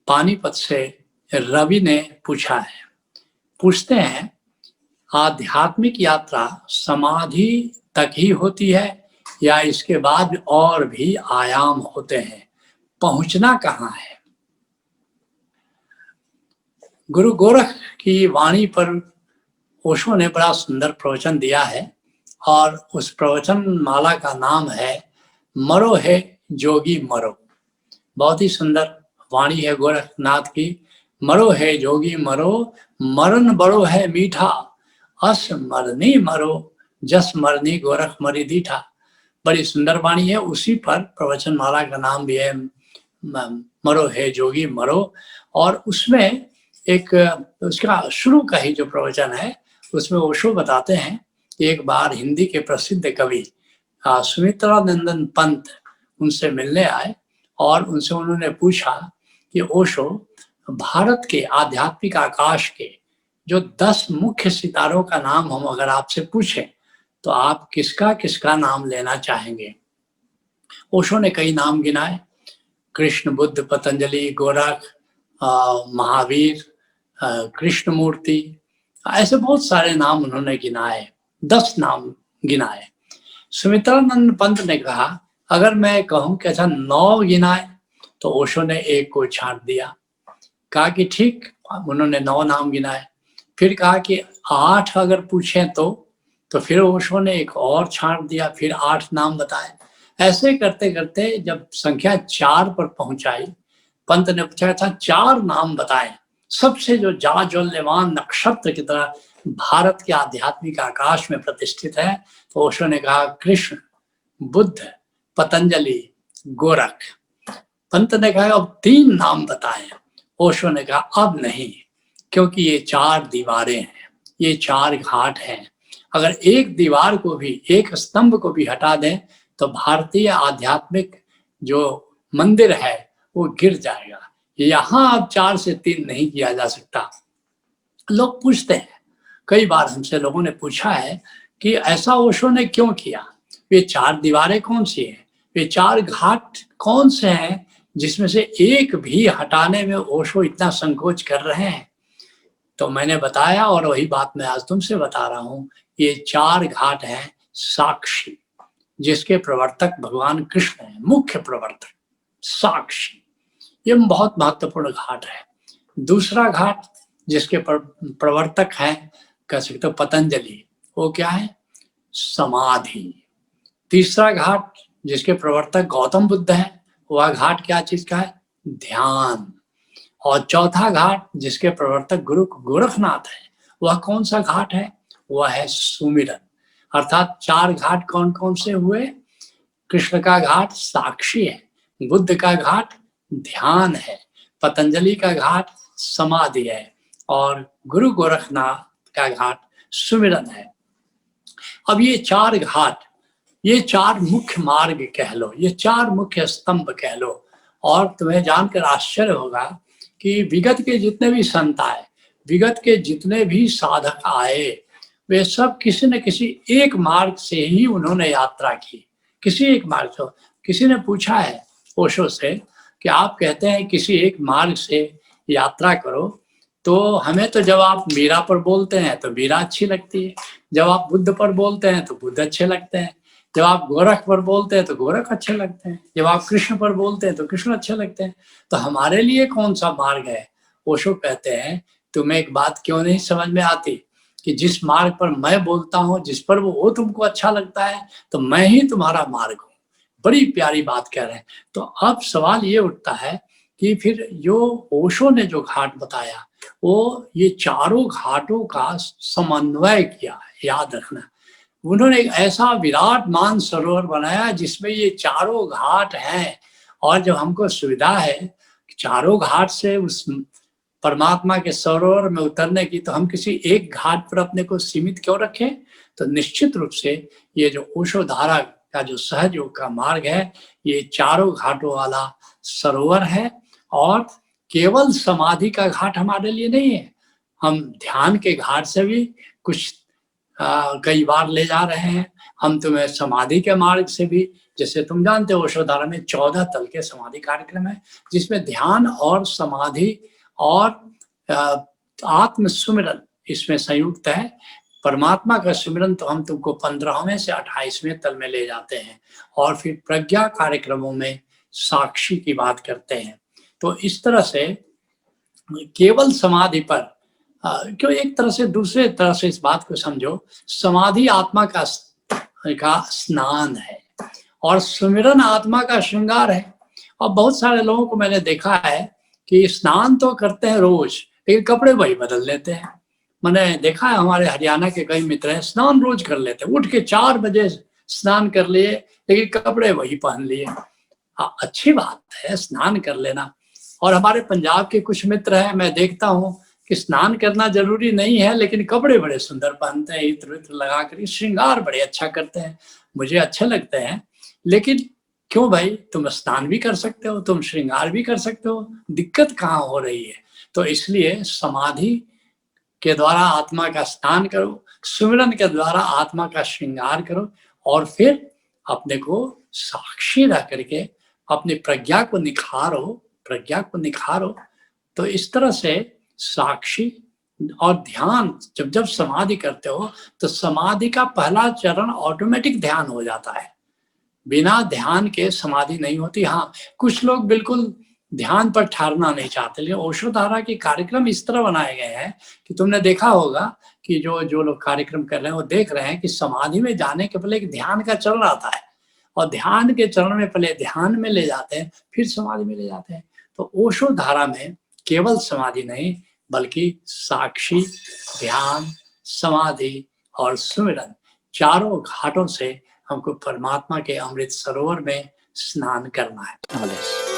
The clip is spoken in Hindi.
पानीपत से रवि ने पूछा है। पूछते हैं, आध्यात्मिक यात्रा समाधि तक ही होती है या इसके बाद और भी आयाम होते हैं? पहुंचना कहाँ है? गुरु गोरख की वाणी पर ओशो ने बड़ा सुंदर प्रवचन दिया है और उस प्रवचन माला का नाम है मरो है जोगी मरो। बहुत ही सुंदर वाणी है गोरखनाथ की। मरो है जोगी मरो, मरण बड़ो है मीठा, अस मरनी मरो, जस मरनी गोरख मरी दीठा। बड़ी सुंदर वाणी है। उसी पर प्रवचन माला का नाम भी है मरो है जोगी मरो। और उसमें एक उसका शुरू का ही जो प्रवचन है उसमें ओशो बताते हैं कि एक बार हिंदी के प्रसिद्ध कवि सुमित्रानंदन पंत उनसे मिलने आए और उनसे उन्होंने पूछा कि ओशो, भारत के आध्यात्मिक आकाश के जो 10 मुख्य सितारों का नाम हम अगर आपसे पूछें तो आप किसका किसका नाम लेना चाहेंगे? ओशो ने कई नाम गिनाए, कृष्ण, बुद्ध, पतंजलि, गोरख, महावीर, कृष्णमूर्ति, ऐसे बहुत सारे नाम उन्होंने गिनाए, 10 नाम गिनाए। सुमित्रानंद पंत ने कहा, अगर मैं कहूं कि अच्छा 9 गिनाए, तो ओशो ने एक को छांट दिया। कहा कि ठीक, उन्होंने 9 नाम गिनाए। फिर कहा कि 8 अगर पूछें तो फिर ओशो ने एक और छांट दिया, फिर 8 नाम बताए। ऐसे करते करते जब संख्या 4 पर पहुंचाई, पंत ने पूछा था 4 नाम बताए सबसे जो जाज्वल्यमान नक्षत्र की तरह भारत के आध्यात्मिक आकाश में प्रतिष्ठित है। तो ओशो ने कहा कृष्ण, बुद्ध, पतंजलि, गोरख। पंत ने कहा अब 3 नाम बताए। ओशो ने कहा अब नहीं, क्योंकि ये 4 दीवारें हैं, ये 4 घाट हैं। अगर एक दीवार को भी, एक स्तंभ को भी हटा दें तो भारतीय आध्यात्मिक जो मंदिर है वो गिर जाएगा। यहाँ अब 4 से 3 नहीं किया जा सकता। लोग पूछते हैं, कई बार हमसे लोगों ने पूछा है कि ऐसा ओशो ने क्यों किया? वे 4 दीवारें कौन सी हैं? वे 4 घाट कौन से हैं जिसमें से एक भी हटाने में ओशो इतना संकोच कर रहे हैं? तो मैंने बताया और वही बात मैं आज तुमसे बता रहा हूं, ये 4 घाट हैं साक्षी, जिसके प्रवर्तक भगवान कृष्ण है, मुख्य प्रवर्तक साक्षी। ये बहुत महत्वपूर्ण घाट है। दूसरा घाट जिसके प्रवर्तक हैं कह सकते हो पतंजलि, वो क्या है? समाधि। तीसरा घाट जिसके प्रवर्तक गौतम बुद्ध है, वह घाट क्या चीज का है? ध्यान। और चौथा घाट जिसके प्रवर्तक गुरु गोरखनाथ है, वह कौन सा घाट है? वह है सुमिरन। अर्थात 4 घाट कौन कौन से हुए? कृष्ण का घाट साक्षी है, बुद्ध का घाट ध्यान है, पतंजलि का घाट समाधि है और गुरु गोरखनाथ का घाट सुमिरन है। अब ये 4 घाट, ये 4 मुख्य मार्ग कह लो, ये 4 मुख्य स्तंभ कह लो। और तुम्हें जानकर आश्चर्य होगा कि विगत के जितने भी संत आए, विगत के जितने भी साधक आए, वे सब किसी न किसी एक मार्ग से ही उन्होंने यात्रा की, किसी एक मार्ग से। किसी ने पूछा है ओशो से कि आप कहते हैं किसी एक मार्ग से यात्रा करो, तो हमें तो जब आप मीरा पर बोलते हैं तो मीरा अच्छी लगती है, जब आप बुद्ध पर बोलते हैं तो बुद्ध अच्छे लगते हैं, जब आप गोरख पर बोलते हैं तो गोरख अच्छे लगते हैं, जब आप कृष्ण पर बोलते हैं तो कृष्ण अच्छे लगते हैं, तो हमारे लिए कौन सा मार्ग है? ओशो कहते हैं, तुम्हें एक बात क्यों नहीं समझ में आती कि जिस मार्ग पर मैं बोलता हूँ, जिस पर वो तुमको अच्छा लगता है, तो मैं ही तुम्हारा मार्ग हूँ। बड़ी प्यारी बात कह रहे हैं। तो अब सवाल ये उठता है कि फिर जो ओशो ने जो घाट बताया, वो ये चारों घाटों का समन्वय किया है। याद रखना, उन्होंने एक ऐसा विराट मान सरोवर बनाया जिसमें ये चारों घाट हैं। और जब हमको सुविधा है चारों घाट से उस परमात्मा के सरोवर में उतरने की, तो हम किसी एक घाट पर अपने को सीमित क्यों रखें? तो निश्चित रूप से ये जो ओशो धारा का जो सहज योग का मार्ग है, ये चारों घाटों वाला सरोवर है। और केवल समाधि का घाट हमारे लिए नहीं है, हम ध्यान के घाट से भी कुछ कई बार ले जा रहे हैं। हम तुम्हें समाधि के मार्ग से भी जैसे तुम जानते हो ओशोधारा में 14 तल के समाधि कार्यक्रम है, जिसमें ध्यान और समाधि और आत्म सुमिरन इसमें संयुक्त है। परमात्मा का सुमिरन तो हम तुमको 15वें से 28वें तल में ले जाते हैं, और फिर प्रज्ञा कार्यक्रमों में साक्षी की बात करते हैं। तो इस तरह से केवल समाधि पर क्यों, एक तरह से दूसरे तरह से इस बात को समझो, समाधि आत्मा का स्नान है और सुमिरन आत्मा का श्रृंगार है। और बहुत सारे लोगों को मैंने देखा है कि स्नान तो करते हैं रोज, लेकिन कपड़े वही बदल लेते हैं। मैंने देखा है हमारे हरियाणा के कई मित्र हैं, स्नान रोज कर लेते हैं, उठ के 4 बजे स्नान कर लिए, लेकिन कपड़े वही पहन लिए। हाँ, अच्छी बात है स्नान कर लेना। और हमारे पंजाब के कुछ मित्र हैं, मैं देखता हूँ कि स्नान करना जरूरी नहीं है, लेकिन कपड़े बड़े सुंदर पहनते हैं, इत्र वित्र लगा कर श्रृंगार बड़े अच्छा करते हैं, मुझे अच्छे लगते हैं। लेकिन क्यों भाई, तुम स्नान भी कर सकते हो, तुम श्रृंगार भी कर सकते हो, दिक्कत कहाँ हो रही है? तो इसलिए समाधि के द्वारा आत्मा का स्नान करो, सुमिरन के द्वारा आत्मा का श्रृंगार करो, और फिर अपने को साक्षी रह करके अपनी प्रज्ञा को निखारो। तो इस तरह से साक्षी और ध्यान, जब समाधि करते हो तो समाधि का पहला चरण ऑटोमेटिक ध्यान हो जाता है। बिना ध्यान के समाधि नहीं होती। हाँ, कुछ लोग बिल्कुल ध्यान पर ठहरना नहीं चाहते, लेकिन ओशोधारा के कार्यक्रम इस तरह बनाए गए हैं कि तुमने देखा होगा कि जो लोग कार्यक्रम कर रहे हैं वो देख रहे हैं कि समाधि में जाने के पहले एक ध्यान का चरण आता है, और ध्यान के चरण में पहले ध्यान में ले जाते हैं, फिर समाधि में ले जाते हैं। तो ओशोधारा में केवल समाधि नहीं, बल्कि साक्षी, ध्यान, समाधि और सुमिरन, चारों घाटों से हमको परमात्मा के अमृत सरोवर में स्नान करना है।